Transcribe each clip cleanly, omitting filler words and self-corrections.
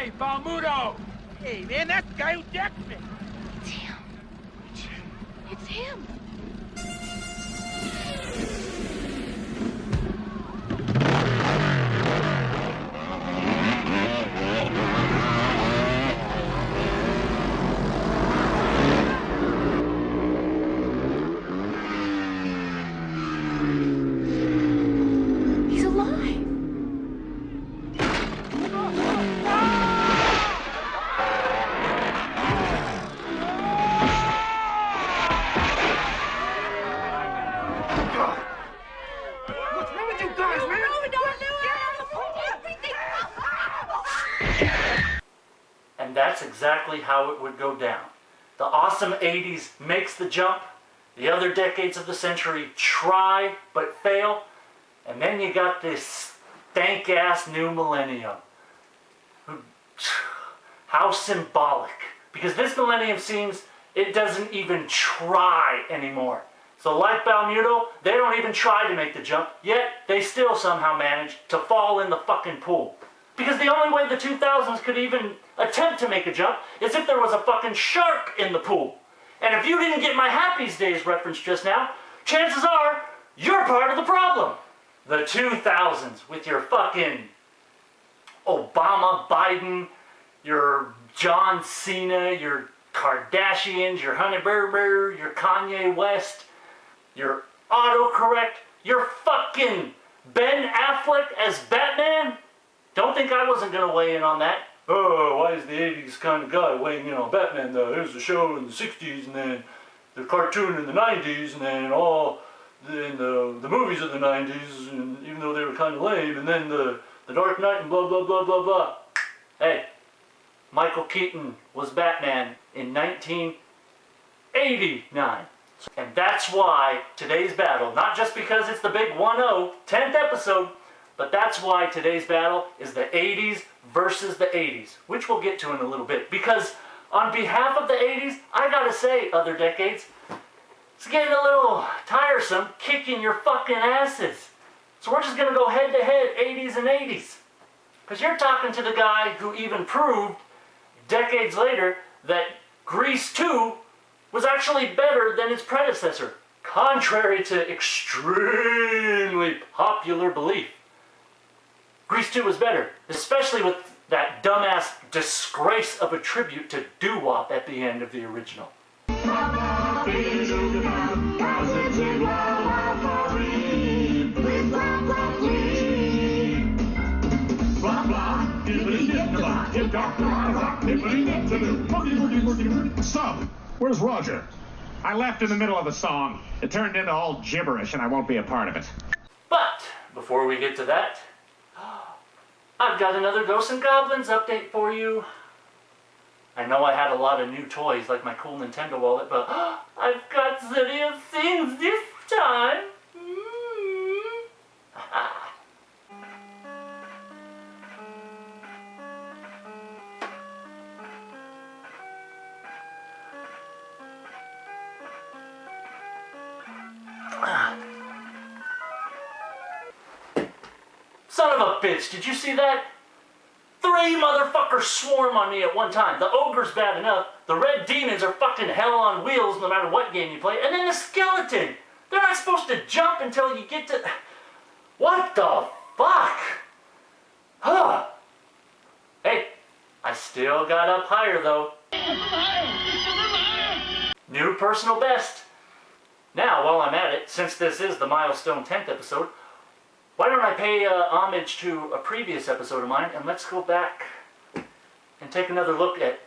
Hey, Balmudo! Hey, man, that's the guy who decked me. It's him. It's him. He's alive. What's wrong with you guys, man? And that's exactly how it would go down. The awesome 80s makes the jump. The other decades of the century try but fail. And then you got this stank-ass new millennium. How symbolic. Because this millennium seems it doesn't even try anymore. So like Balmudo, they don't even try to make the jump, yet they still somehow manage to fall in the fucking pool. Because the only way the 2000s could even attempt to make a jump is if there was a fucking shark in the pool. And if you didn't get my Happy's Days reference just now, chances are you're part of the problem. The 2000s with your fucking Obama, Biden, your John Cena, your Kardashians, your Honey Berber, your Kanye West, your autocorrect, your fucking Ben Affleck as Batman. Don't think I wasn't going to weigh in on that. Oh, why is the 80s kind of guy weighing in on Batman though? There's a show in the 60s and then the cartoon in the 90s and then the movies of the 90s, and even though they were kind of lame, and then the Dark Knight and blah blah blah blah blah. Hey, Michael Keaton was Batman in 1989. And that's why today's battle, not just because it's the big 1-0, 10th episode, but that's why today's battle is the 80s versus the 80s, which we'll get to in a little bit. Because on behalf of the 80s, I gotta say, other decades, it's getting a little tiresome kicking your fucking asses. So we're just gonna go head to head, 80s and 80s. Because you're talking to the guy who even proved, decades later, that Grease 2 was actually better than its predecessor, contrary to extremely popular belief. Grease 2 was better, especially with that dumbass disgrace of a tribute to doo-wop at the end of the original. Stop! Where's Roger? I left in the middle of the song. It turned into all gibberish and I won't be a part of it. But, before we get to that, I've got another Ghosts and Goblins update for you. I know I had a lot of new toys like my cool Nintendo wallet, but I've got City of Things this time. Son of a bitch, did you see that? 3 motherfuckers swarm on me at one time. The ogre's bad enough. The red demons are fucking hell on wheels no matter what game you play. And then the skeleton. They're not supposed to jump until you get to... What the fuck? Huh. Hey, I still got up higher though. New personal best. Now, while I'm at it, since this is the milestone 10th episode, why don't I pay homage to a previous episode of mine, and let's go back and take another look at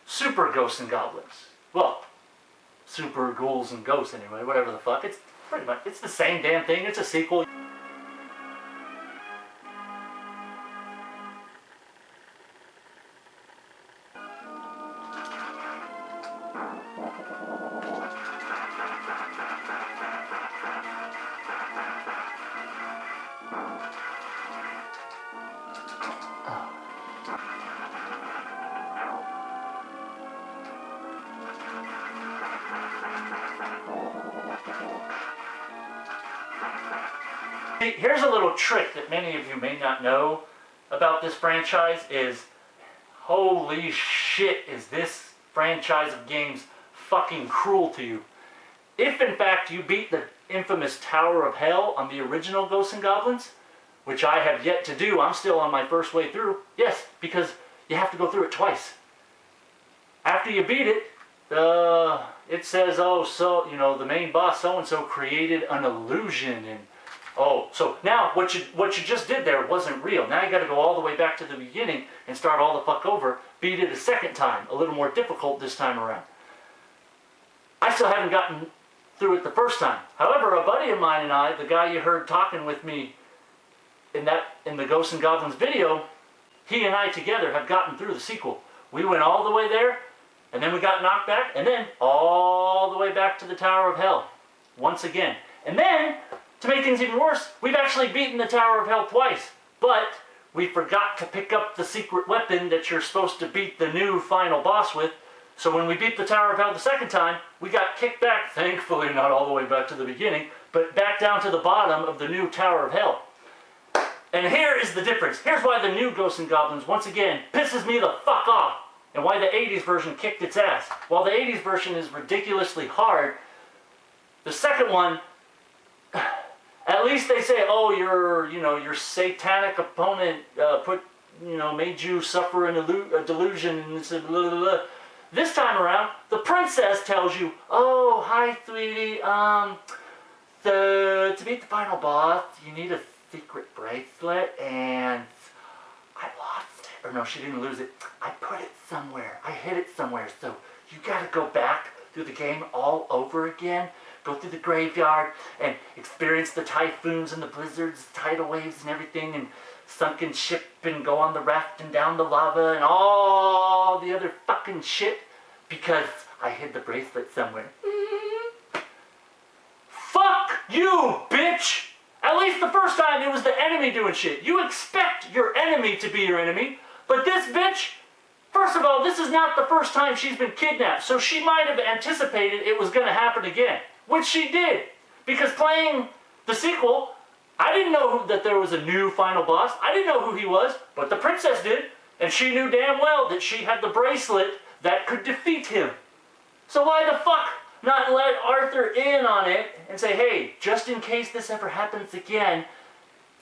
Super Ghosts and Goblins. Well, Super Ghouls and Ghosts anyway, whatever the fuck. It's pretty much, it's the same damn thing, it's a sequel. Here's a little trick that many of you may not know about this franchise is Holy shit, is this franchise of games fucking cruel to you. If in fact you beat the infamous Tower of Hell on the original Ghosts and Goblins, which I have yet to do, I'm still on my first way through. Yes, because you have to go through it twice. After you beat it, it says, oh, so, you know, the main boss so-and-so created an illusion, and oh, so now what you just did there wasn't real. Now you got to go all the way back to the beginning and start all the fuck over, beat it a second time, a little more difficult this time around. I still haven't gotten through it the first time. However, a buddy of mine and I, the guy you heard talking with me in the Ghosts and Goblins video, he and I together have gotten through the sequel. We went all the way there, and then we got knocked back, and then all the way back to the Tower of Hell once again. And then, to make things even worse, we've actually beaten the Tower of Hell twice, but we forgot to pick up the secret weapon that you're supposed to beat the new final boss with. So when we beat the Tower of Hell the second time, we got kicked back, thankfully not all the way back to the beginning, but back down to the bottom of the new Tower of Hell. And here is the difference. Here's why the new Ghosts and Goblins, once again, pisses me the fuck off, and why the 80s version kicked its ass. While the 80s version is ridiculously hard, the second one, at least they say, oh, your satanic opponent made you suffer a delusion, and it's a blah, blah, blah. This time around, the princess tells you, oh, hi, sweetie, to beat the final boss, you need a secret bracelet, and I lost it. Or no, she didn't lose it. I put it somewhere. I hid it somewhere, so you gotta go back through the game all over again. Go through the graveyard and experience the typhoons and the blizzards, tidal waves and everything, and sunken ship, and go on the raft and down the lava and all the other fucking shit because I hid the bracelet somewhere. Fuck you, bitch! At least the first time it was the enemy doing shit. You expect your enemy to be your enemy, but this bitch, first of all, this is not the first time she's been kidnapped, so she might have anticipated it was going to happen again. Which she did, because playing the sequel, I didn't know that there was a new final boss. I didn't know who he was, but the princess did, and she knew damn well that she had the bracelet that could defeat him. So why the fuck not let Arthur in on it and say, hey, just in case this ever happens again,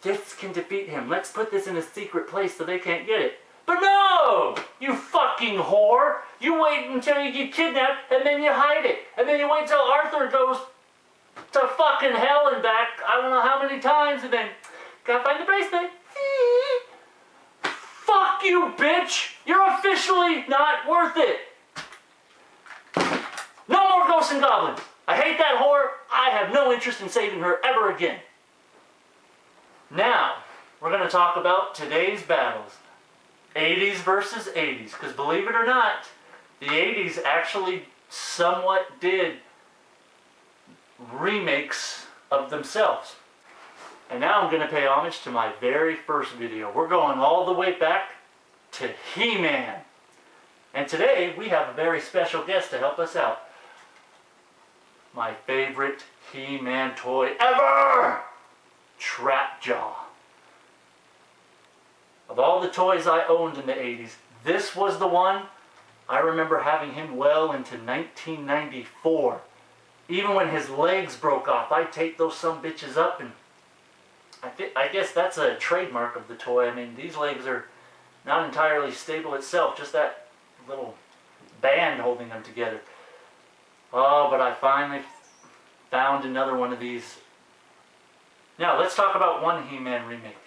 this can defeat him. Let's put this in a secret place so they can't get it. But no! You fucking whore! You wait until you get kidnapped, and then you hide it. And then you wait till Arthur goes to fucking hell and back, I don't know how many times, and then gotta find the bracelet. Fuck you, bitch! You're officially not worth it! No more Ghosts and Goblins! I hate that whore. I have no interest in saving her ever again. Now, we're gonna talk about today's battles. 80s versus 80s, because believe it or not, the 80s actually somewhat did remakes of themselves. And now I'm going to pay homage to my very first video. We're going all the way back to He-Man. And today we have a very special guest to help us out. My favorite He-Man toy ever! Trapjaw. Of all the toys I owned in the 80s, this was the one. I remember having him well into 1994. Even when his legs broke off, I taped those some bitches up, and I guess that's a trademark of the toy. I mean, these legs are not entirely stable itself, just that little band holding them together. Oh, but I finally found another one of these. Now, let's talk about one He-Man remake.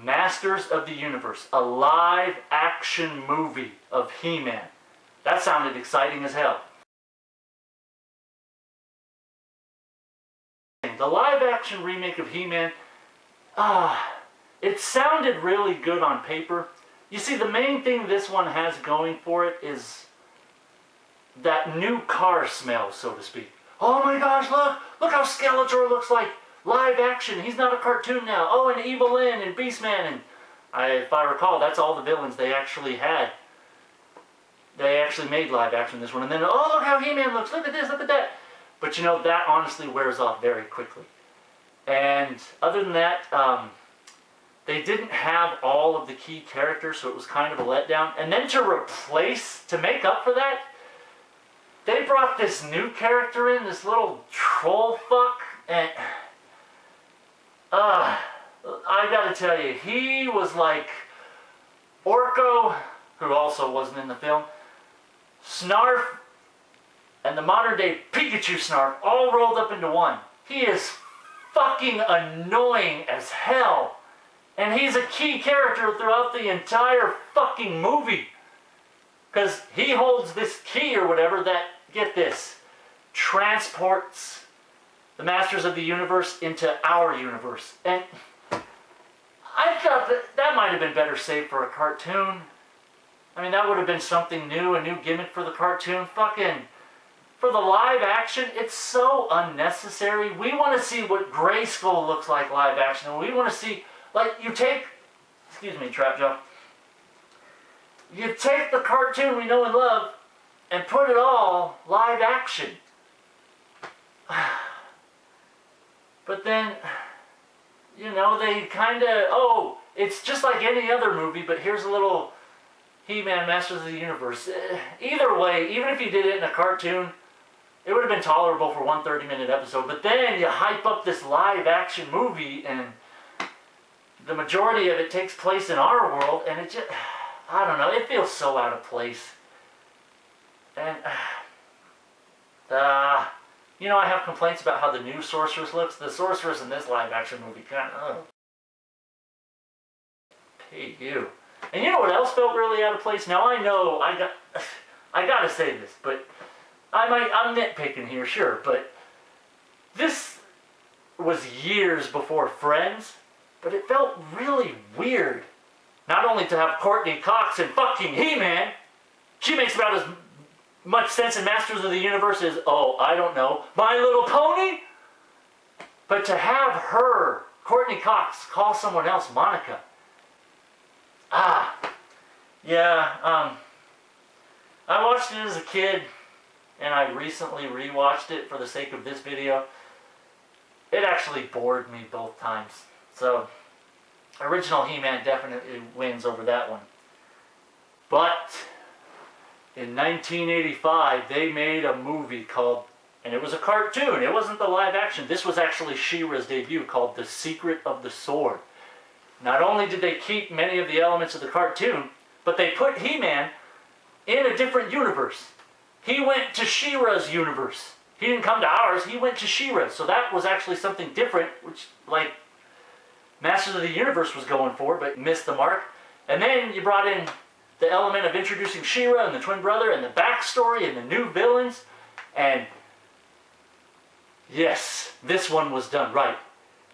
Masters of the Universe, a live-action movie of He-Man. That sounded exciting as hell. The live-action remake of He-Man, it sounded really good on paper. You see, the main thing this one has going for it is that new car smell, so to speak. Oh my gosh, look how Skeletor looks like. Live action, he's not a cartoon now. Oh, and Evil Lyn and Beastman, and if I recall, that's all the villains they actually had. They actually made live action this one, and then, oh, look how He-Man looks, look at this, look at that. But you know, that honestly wears off very quickly. And other than that, they didn't have all of the key characters, so it was kind of a letdown. And then to make up for that, they brought this new character in, this little troll fuck, and I gotta tell you, he was like Orko, who also wasn't in the film, Snarf, and the modern day Pikachu Snarf all rolled up into one. He is fucking annoying as hell. And he's a key character throughout the entire fucking movie. Because he holds this key or whatever that, get this, transports the Masters of the Universe into our universe. And I thought that might have been better saved for a cartoon. I mean, that would have been something new, a new gimmick for the cartoon. Fucking, for the live action, it's so unnecessary. We want to see what Grayskull looks like live action. And we want to see, like, you take, excuse me, Trap Joe. You take the cartoon we know and love and put it all live action. But then, you know, they kind of, oh, it's just like any other movie, but here's a little He-Man Masters of the Universe. Either way, even if you did it in a cartoon, it would have been tolerable for one 30-minute episode. But then you hype up this live-action movie, and the majority of it takes place in our world, and it just, I don't know, it feels so out of place. And, you know, I have complaints about how the new Sorceress looks. The Sorceress in this live-action movie kind of, hey, you. And you know what else felt really out of place? Now, I know, I gotta say this, but I'm nitpicking here, sure, but this was years before Friends, but it felt really weird. Not only to have Courtney Cox and fucking He-Man, she makes about as much sense in Masters of the Universe as, oh, I don't know, My Little Pony? But to have her, Courtney Cox, call someone else Monica. Yeah, I watched it as a kid, and I recently rewatched it for the sake of this video. It actually bored me both times. So, original He-Man definitely wins over that one. But in 1985, they made a movie called, and it was a cartoon, it wasn't the live action, this was actually She-Ra's debut, called The Secret of the Sword. Not only did they keep many of the elements of the cartoon, but they put He-Man in a different universe. He went to She-Ra's universe. He didn't come to ours, he went to She-Ra's. So that was actually something different, which, like, Masters of the Universe was going for, but missed the mark. And then you brought in the element of introducing She-Ra and the twin brother and the backstory and the new villains. And yes, this one was done right.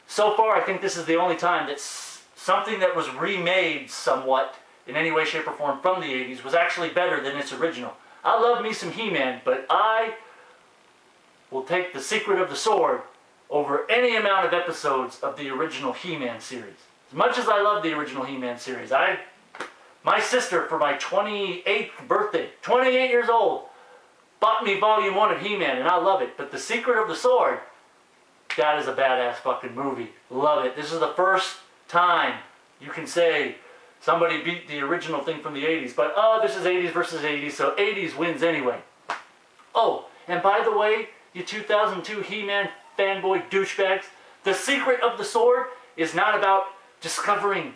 So far, I think this is the only time that something that was remade somewhat in any way, shape, or form from the 80s was actually better than its original. I love me some He-Man, but I will take The Secret of the Sword over any amount of episodes of the original He-Man series. As much as I love the original He-Man series, my sister, for my 28th birthday, 28 years old, bought me Volume 1 of He-Man, and I love it. But The Secret of the Sword, that is a badass fucking movie. Love it. This is the first time you can say somebody beat the original thing from the 80s. But, oh, this is 80s versus 80s, so 80s wins anyway. Oh, and by the way, you 2002 He-Man fanboy douchebags, The Secret of the Sword is not about discovering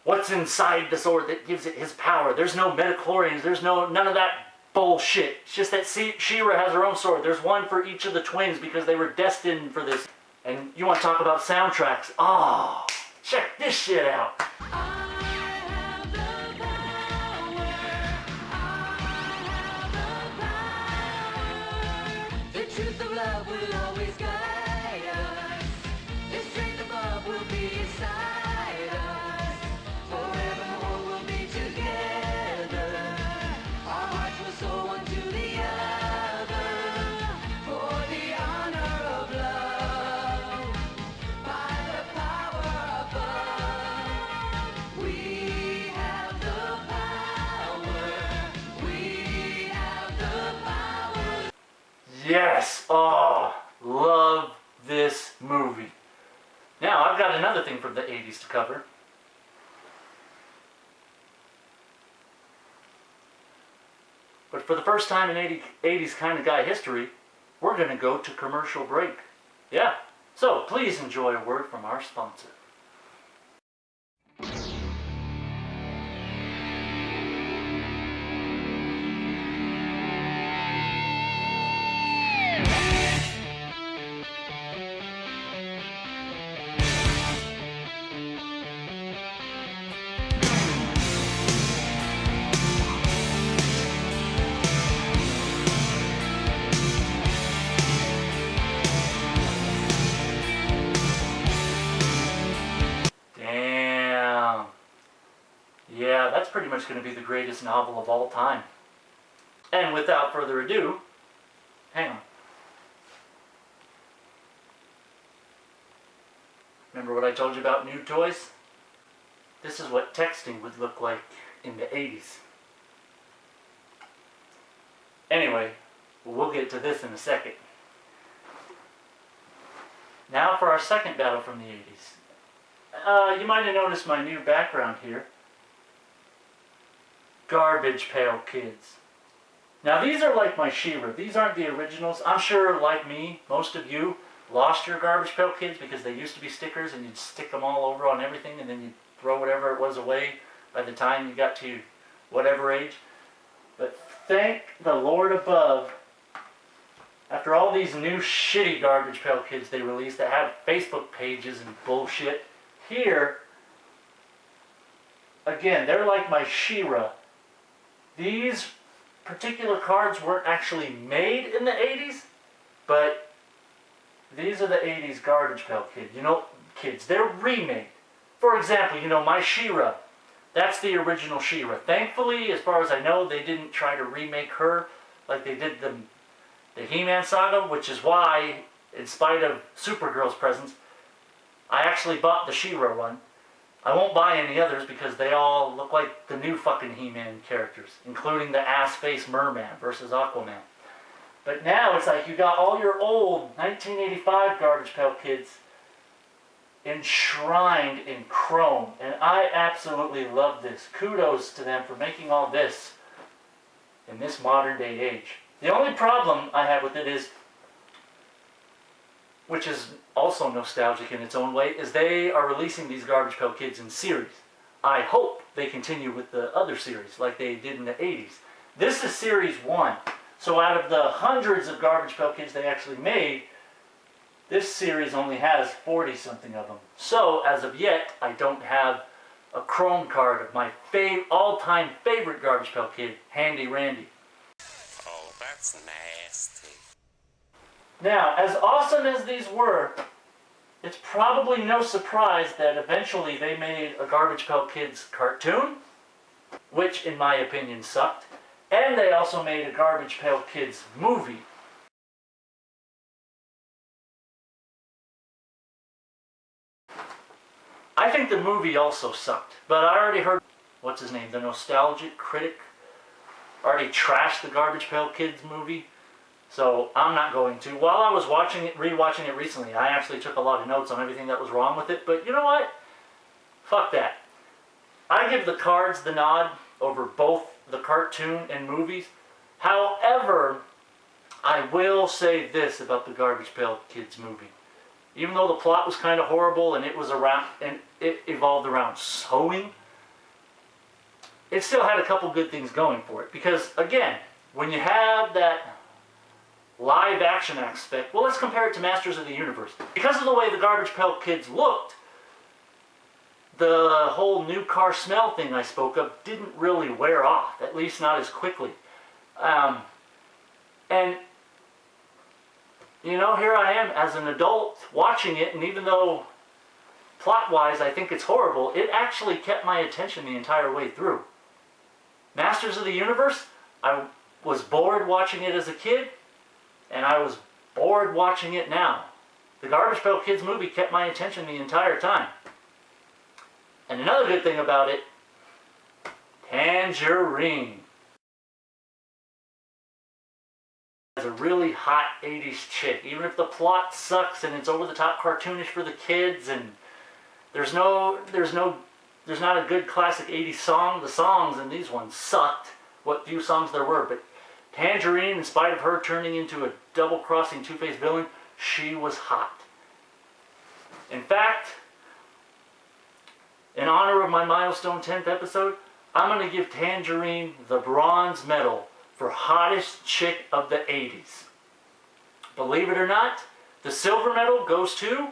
what's inside the sword that gives it his power. There's no midichlorians, there's none of that bullshit. It's just that She-Ra has her own sword. There's one for each of the twins because they were destined for this. And you want to talk about soundtracks? Oh, check this shit out. Yes! Oh, love this movie. Now, I've got a another thing from the 80s to cover. But for the first time in 80s kind of guy history, we're going to go to commercial break. Yeah, so please enjoy a word from our sponsor. Damn. Yeah, that's pretty much going to be the greatest novel of all time. And without further ado, hang on. Remember what I told you about new toys? This is what texting would look like in the 80s. Anyway, we'll get to this in a second. Now for our second battle from the 80s. You might have noticed my new background here. Garbage Pail Kids. Now these are like my She-Ra. These aren't the originals. I'm sure, like me, most of you lost your Garbage Pail Kids because they used to be stickers and you'd stick them all over on everything and then you'd throw whatever it was away by the time you got to whatever age. But thank the Lord above, after all these new shitty Garbage Pail Kids they released that have Facebook pages and bullshit, here, again, they're like my She-Ra. These particular cards weren't actually made in the 80s, but these are the 80s Garbage Pail Kid. You know, kids, they're remade. For example, you know, my She-Ra, that's the original She-Ra. Thankfully, as far as I know, they didn't try to remake her like they did the He-Man saga, which is why, in spite of Supergirl's presence, I actually bought the She-Ra one. I won't buy any others because they all look like the new fucking He-Man characters, including the ass-face Merman versus Aquaman. But now it's like you got all your old 1985 Garbage Pail Kids enshrined in chrome, and I absolutely love this. Kudos to them for making all this in this modern day age. The only problem I have with it is, which is also nostalgic in its own way, is they are releasing these Garbage Pail Kids in series. I hope they continue with the other series like they did in the 80s. This is series 1. So out of the hundreds of Garbage Pail Kids they actually made, this series only has 40-something of them. So, as of yet, I don't have a chrome card of my all-time favorite Garbage Pail Kid, Handy Randy. Oh, that's nasty. Now, as awesome as these were, it's probably no surprise that eventually they made a Garbage Pail Kids cartoon, which in my opinion sucked, and they also made a Garbage Pail Kids movie. I think the movie also sucked, but I already heard, what's his name, the nostalgic critic, already trashed the Garbage Pail Kids movie. So I'm not going to. While I was rewatching it recently, I actually took a lot of notes on everything that was wrong with it. But you know what? Fuck that. I give the cards the nod over both the cartoon and movies. However, I will say this about the Garbage Pail Kids movie. Even though the plot was kind of horrible and it evolved around sewing, it still had a couple good things going for it. Because again, when you have that live action aspect, well, let's compare it to Masters of the Universe. Because of the way the Garbage Pail Kids looked, the whole new car smell thing I spoke of didn't really wear off, at least not as quickly. And you know, here I am as an adult watching it, and even though plot-wise I think it's horrible, it actually kept my attention the entire way through. Masters of the Universe, I was bored watching it as a kid, and I was bored watching it now. The Garbage Pail Kids movie kept my attention the entire time. And another good thing about it, Tangerine. As a really hot 80s chick, even if the plot sucks and it's over the top cartoonish for the kids and There's not a good classic 80s song. The songs in these ones sucked, what few songs there were, but Tangerine, in spite of her turning into a double-crossing two-faced villain, she was hot. In fact, in honor of my milestone 10th episode, I'm going to give Tangerine the bronze medal for hottest chick of the 80s. Believe it or not, the silver medal goes to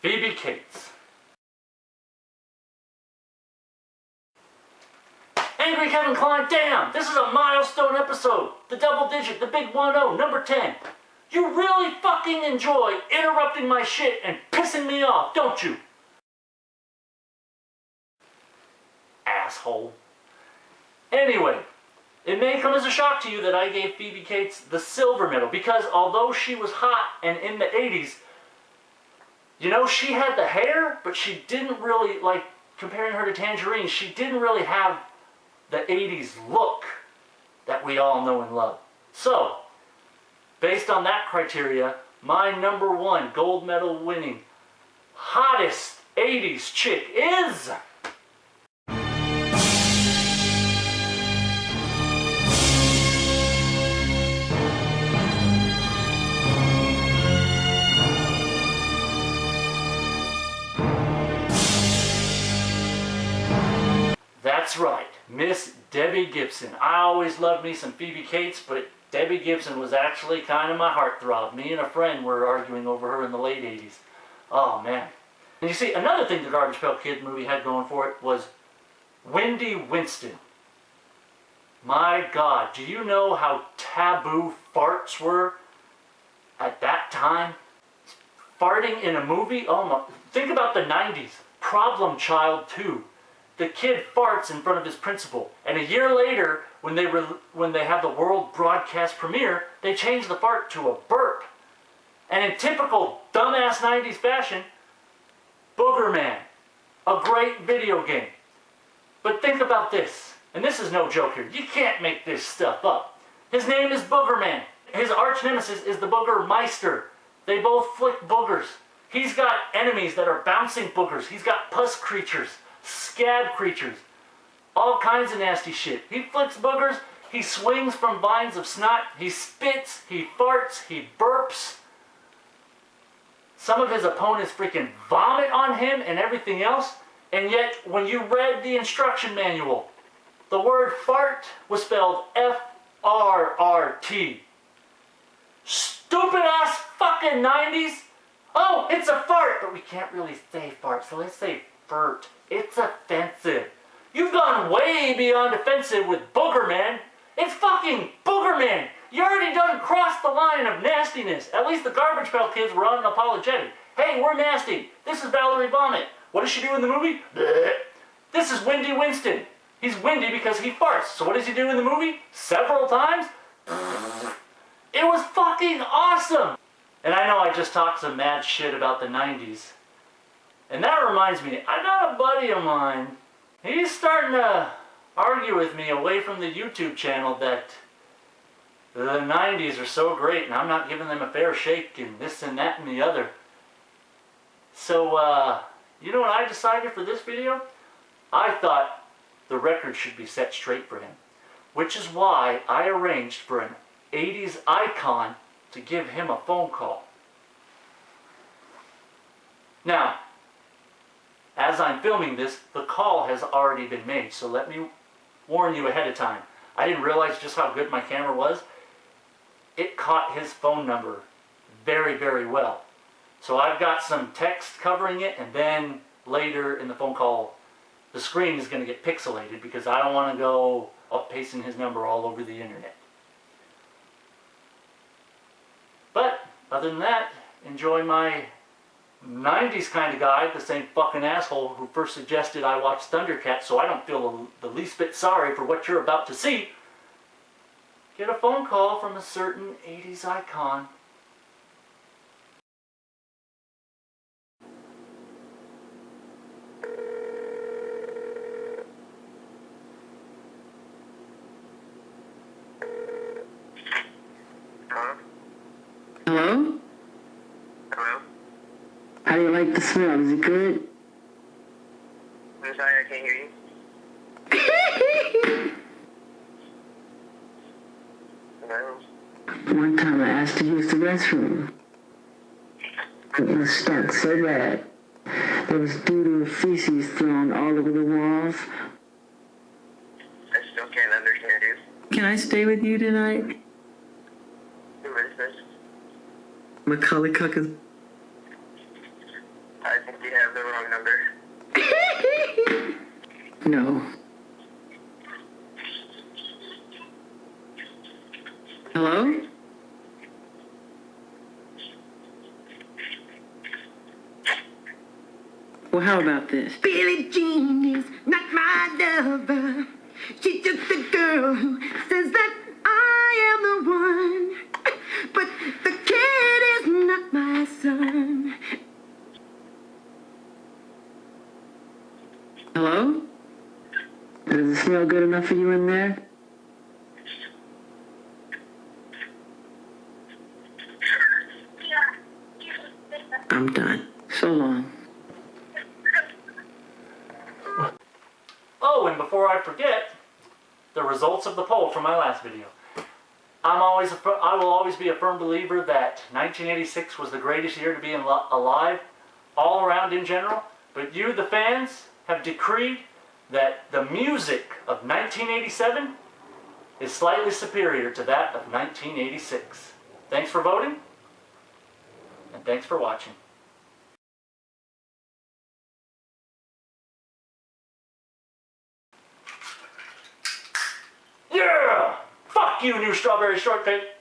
Phoebe Cates. Angry Kevin Klein, damn, this is a milestone episode. The double digit, the big 1-0, number 10. You really fucking enjoy interrupting my shit and pissing me off, don't you? Asshole. Anyway, it may come as a shock to you that I gave Phoebe Cates the silver medal because although she was hot and in the 80s, you know, she had the hair, but she didn't really, like, comparing her to Tangerine, she didn't really have the 80s look that we all know and love. So, based on that criteria, my number one gold medal winning hottest 80s chick is... That's right, Miss Debbie Gibson. I always loved me some Phoebe Cates, but Debbie Gibson was actually kind of my heartthrob. Me and a friend were arguing over her in the late 80s. Oh, man. And you see, another thing the Garbage Pail Kids movie had going for it was Wendy Winston. My God, do you know how taboo farts were at that time? Farting in a movie? Oh my, think about the 90s. Problem Child 2. The kid farts in front of his principal, and a year later, when they have the world broadcast premiere, they change the fart to a burp. And in typical dumbass 90s fashion, Booger Man, a great video game. But think about this, and this is no joke here. You can't make this stuff up. His name is Booger Man. His arch nemesis is the Booger Meister. They both flick boogers. He's got enemies that are bouncing boogers. He's got pus creatures. Scab creatures, all kinds of nasty shit. He flicks boogers, he swings from vines of snot, he spits, he farts, he burps. Some of his opponents freaking vomit on him and everything else, and yet when you read the instruction manual, the word fart was spelled F-R-R-T. Stupid ass fucking 90s. Oh, it's a fart, but we can't really say fart, so let's say furt. It's offensive. You've gone way beyond offensive with Booger Man. It's fucking Booger Man. You already done crossed the line of nastiness. At least the Garbage Pail Kids were unapologetic. Hey, we're nasty. This is Valerie Vomit. What does she do in the movie? Blech. This is Wendy Winston. He's windy because he farts. So what does he do in the movie? Several times? It was fucking awesome. And I know I just talked some mad shit about the 90s. And that reminds me, I got a buddy of mine, he's starting to argue with me away from the YouTube channel that the 90s are so great and I'm not giving them a fair shake and this and that and the other. So, you know what I decided for this video? I thought the record should be set straight for him. Which is why I arranged for an 80s icon to give him a phone call. Now, as I'm filming this, the call has already been made, so let me warn you ahead of time. I didn't realize just how good my camera was. It caught his phone number very, very well. So I've got some text covering it, and then later in the phone call, the screen is going to get pixelated because I don't want to go pasting his number all over the internet. But, other than that, enjoy my 90s kind of guy, the same fucking asshole who first suggested I watch Thundercats, so I don't feel the least bit sorry for what you're about to see. Get a phone call from a certain 80s icon. Hello? Hello? How do you like the smell? Is it good? I'm sorry, I can't hear you. Hello? One time I asked to use the restroom. It was stunk so bad. There was doo-doo and feces thrown all over the walls. I still can't understand you. Can I stay with you tonight? Who is this? Macaulay Culkin. I think you have the wrong number. No. Hello? Well, how about this? Billie Jean is not my lover. She's just a girl who says that I am the one. But the kid is not my son. Hello? Does it smell good enough for you in there? I'm done. So long. Oh, and before I forget, the results of the poll from my last video. I will always be a firm believer that 1986 was the greatest year to be alive, all around in general. But you, the fans, have decreed that the music of 1987 is slightly superior to that of 1986. Thanks for voting, and thanks for watching. Yeah! Fuck you, new strawberry shortcake!